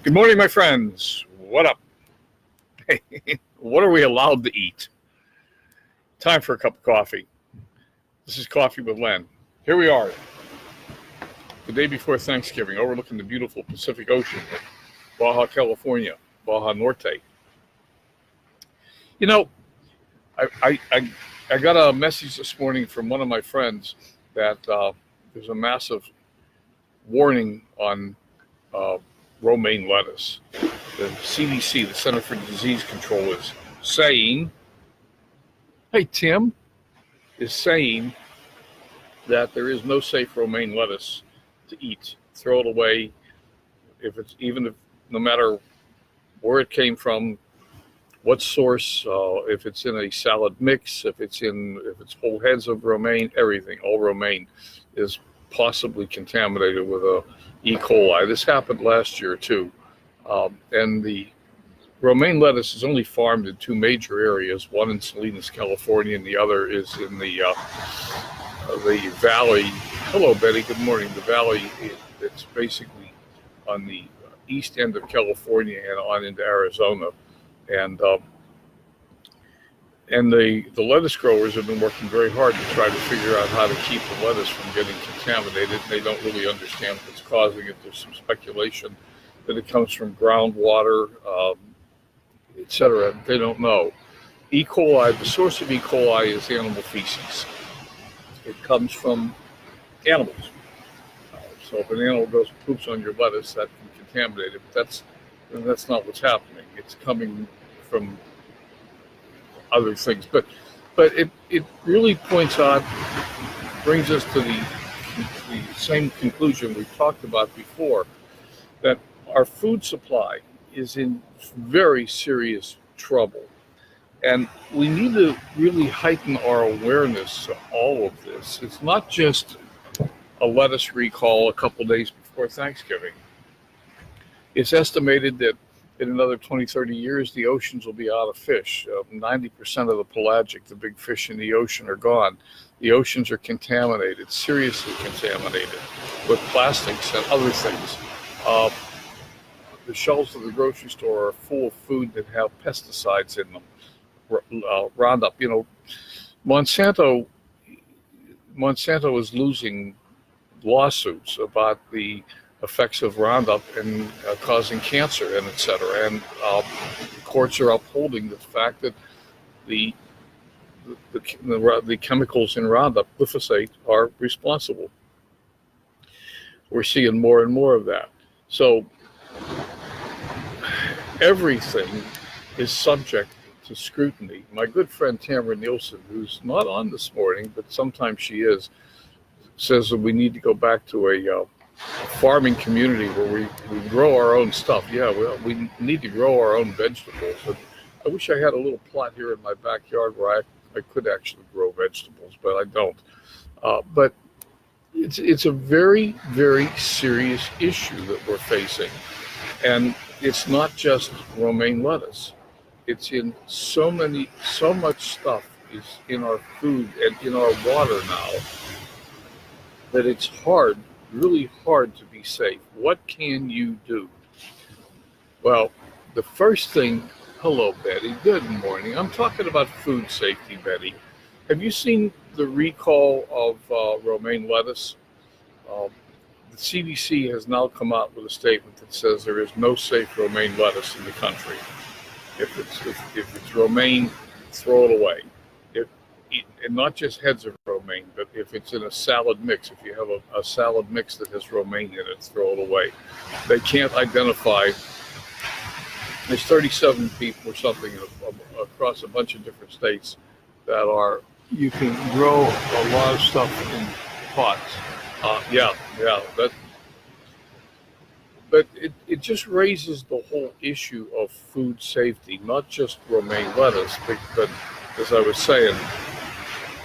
Good morning, my friends. What up? What are we allowed to eat? Time for a cup of coffee. This is Coffee with Len. Here we are, the day before Thanksgiving, overlooking the beautiful Pacific Ocean, Baja California, Baja Norte. You know, I got a message this morning from one of my friends that there's a massive warning on romaine lettuce. The CDC, the Center for Disease Control, is saying, hey, Tim, is saying that there is no safe romaine lettuce to eat. Throw it away. No matter where it came from, what source, if it's in a salad mix, if it's whole heads of romaine, everything, all romaine is possibly contaminated with a E. coli. This happened last year too. And the romaine lettuce is only farmed in two major areas, one in Salinas, California, and the other is in the valley. Hello, Betty. Good morning. The valley, it's basically on the east end of California and on into Arizona. And the lettuce growers have been working very hard to try to figure out how to keep the lettuce from getting contaminated. They don't really understand what's causing it. There's some speculation that it comes from groundwater, etc. They don't know. E. coli, the source of E. coli is animal feces. It comes from animals. So if an animal goes and poops on your lettuce, that can contaminate it. But that's not what's happening. It's coming from other things. But it really brings us to the same conclusion we've talked about before, that our food supply is in very serious trouble. And we need to really heighten our awareness of all of this. It's not just a lettuce recall a couple days before Thanksgiving. It's estimated that in another 20, 30 years, the oceans will be out of fish. 90% of the pelagic, the big fish in the ocean, are gone. The oceans are contaminated, seriously contaminated, with plastics and other things. The shelves of the grocery store are full of food that have pesticides in them. Roundup, Monsanto is losing lawsuits about the effects of Roundup and causing cancer and et cetera. And courts are upholding the fact that the chemicals in Roundup, glyphosate, are responsible. We're seeing more and more of that. So everything is subject to scrutiny. My good friend Tamara Nielsen, who's not on this morning, but sometimes she is, says that we need to go back to a farming community where we grow our own stuff. Yeah, we need to grow our own vegetables. And I wish I had a little plot here in my backyard where I could actually grow vegetables, but I don't. But it's a very, very serious issue that we're facing. And it's not just romaine lettuce. It's in so much stuff is in our food and in our water now that it's really hard to be safe. What can you do? Well, the first thing, hello, Betty. Good morning. I'm talking about food safety, Betty. Have you seen the recall of romaine lettuce? The CDC has now come out with a statement that says there is no safe romaine lettuce in the country. If it's romaine, throw it away. And not just heads of romaine, but if it's in a salad mix, if you have a salad mix that has romaine in it, throw it away. They can't identify. There's 37 people or something across a bunch of different states that you can grow a lot of stuff in pots. But it just raises the whole issue of food safety, not just romaine lettuce, but as I was saying,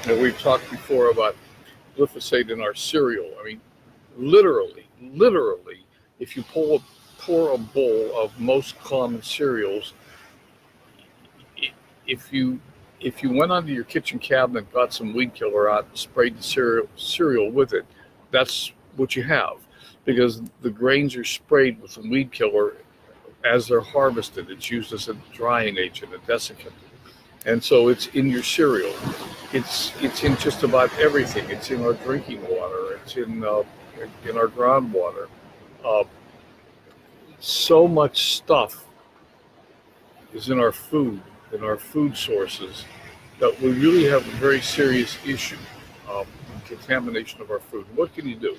we've talked before about glyphosate in our cereal. I mean, literally, if you pour a bowl of most common cereals, if you went onto your kitchen cabinet, got some weed killer out, and sprayed the cereal with it, that's what you have, because the grains are sprayed with some weed killer as they're harvested, it's used as a drying agent, a desiccant. And so it's in your cereal. It's in just about everything. It's in our drinking water. It's in our groundwater. Uh, so much stuff is in our food sources, that we really have a very serious issue in contamination of our food. What can you do?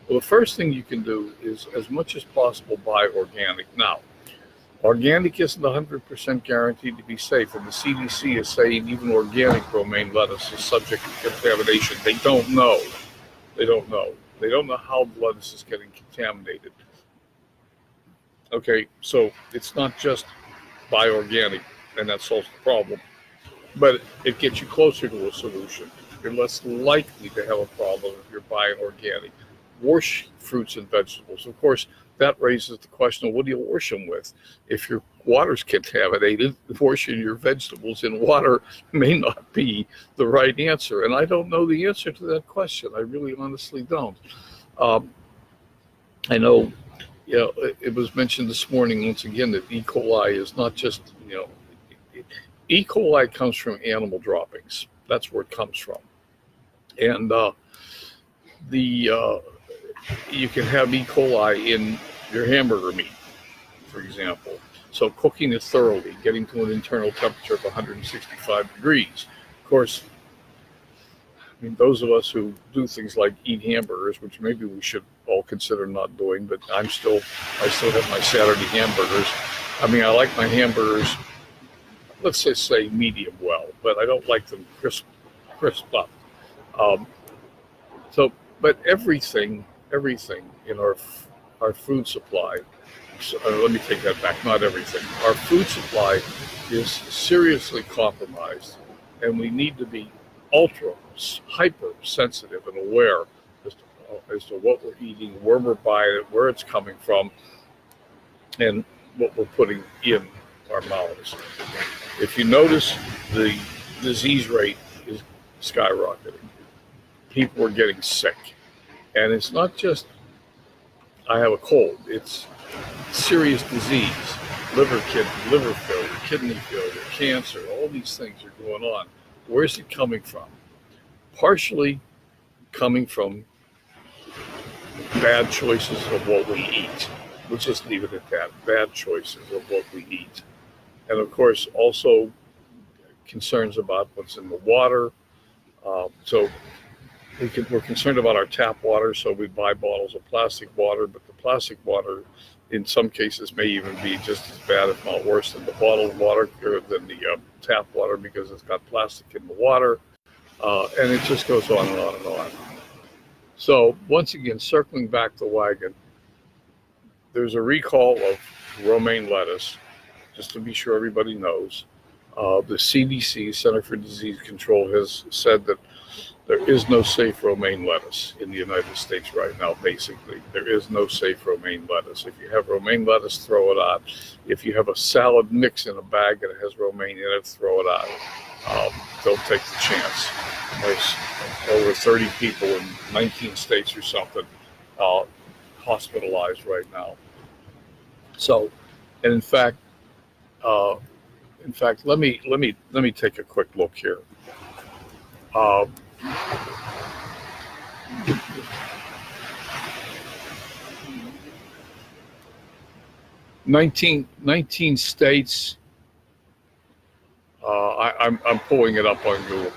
Well, the first thing you can do is, as much as possible, buy organic. Now, organic isn't 100% guaranteed to be safe, and the CDC is saying even organic romaine lettuce is subject to contamination. They don't know. They don't know how the lettuce is getting contaminated. Okay, so it's not just buy organic, and that solves the problem, but it gets you closer to a solution. You're less likely to have a problem if you're buying organic. Wash fruits and vegetables. Of course, that raises the question of what do you wash them with? If your water's contaminated, washing your vegetables in water may not be the right answer. And I don't know the answer to that question. I really honestly don't. I know, it was mentioned this morning once again that E. coli is not just, E. coli comes from animal droppings. That's where it comes from. And you can have E. coli in your hamburger meat, for example. So cooking it thoroughly, getting to an internal temperature of 165 degrees. Of course, those of us who do things like eat hamburgers, which maybe we should all consider not doing, but I still have my Saturday hamburgers. I like my hamburgers, let's just say medium well, but I don't like them crisp up. But everything in our food supply, let me take that back, not everything. Our food supply is seriously compromised, and we need to be hyper sensitive and aware as to what we're eating, where we're buying it, where it's coming from, and what we're putting in our mouths. If you notice, the disease rate is skyrocketing. People are getting sick. And it's not just, I have a cold. It's serious disease, liver failure, kidney failure, cancer, all these things are going on. Where's it coming from? Partially coming from bad choices of what we eat. We'll just leave it at that, bad choices of what we eat. And of course, also concerns about what's in the water. So we're concerned about our tap water, so we buy bottles of plastic water, but the plastic water in some cases may even be just as bad, if not worse, than the bottled water, or than the tap water, because it's got plastic in the water, and it just goes on and on and on. So once again, circling back the wagon, there's a recall of romaine lettuce, just to be sure everybody knows. The CDC, Center for Disease Control, has said that there is no safe romaine lettuce in the United States right now, basically. There is no safe romaine lettuce. If you have romaine lettuce, throw it out. If you have a salad mix in a bag that has romaine in it, throw it out. Don't take the chance. There's over 30 people in 19 states or something hospitalized right now. So, and in fact, let me take a quick look here. 19 states. I'm pulling it up on Google.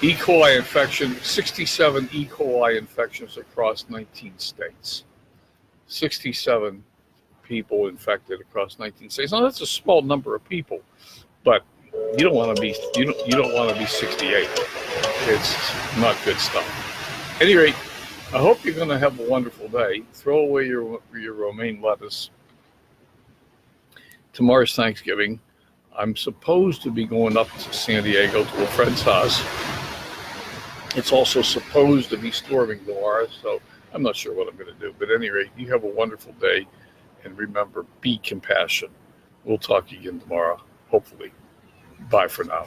E. coli infection, 67 E. coli infections across 19 states. 67 people infected across 19 states. Now that's a small number of people, but you don't want to be 68. It's not good stuff. At any rate, I hope you're going to have a wonderful day. Throw away your romaine lettuce. Tomorrow's Thanksgiving. I'm supposed to be going up to San Diego to a friend's house. It's also supposed to be storming tomorrow, so I'm not sure what I'm going to do. But at any rate, you have a wonderful day, and remember, be compassionate. We'll talk again tomorrow, hopefully. Bye for now.